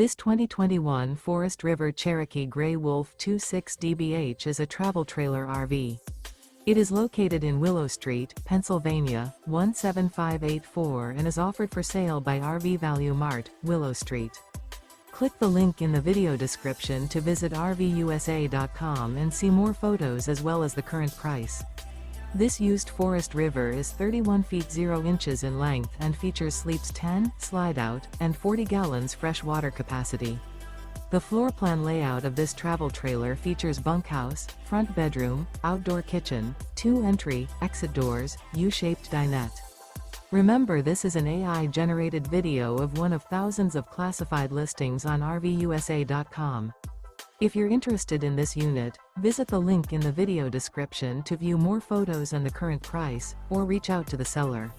This 2021 Forest River Cherokee Grey Wolf 26 DBH is a travel trailer RV. It is located in Willow Street, Pennsylvania, 17584 and is offered for sale by RV Value Mart, Willow Street. Click the link in the video description to visit RVUSA.com and see more photos as well as the current price. This used Forest River is 31 feet 0 inches in length and features sleeps 10, slide-out, and 40 gallons fresh water capacity. The floor plan layout of this travel trailer features bunkhouse, front bedroom, outdoor kitchen, 2 entry, exit doors, U-shaped dinette. Remember, this is an AI-generated video of one of thousands of classified listings on RVUSA.com. If you're interested in this unit, visit the link in the video description to view more photos and the current price, or reach out to the seller.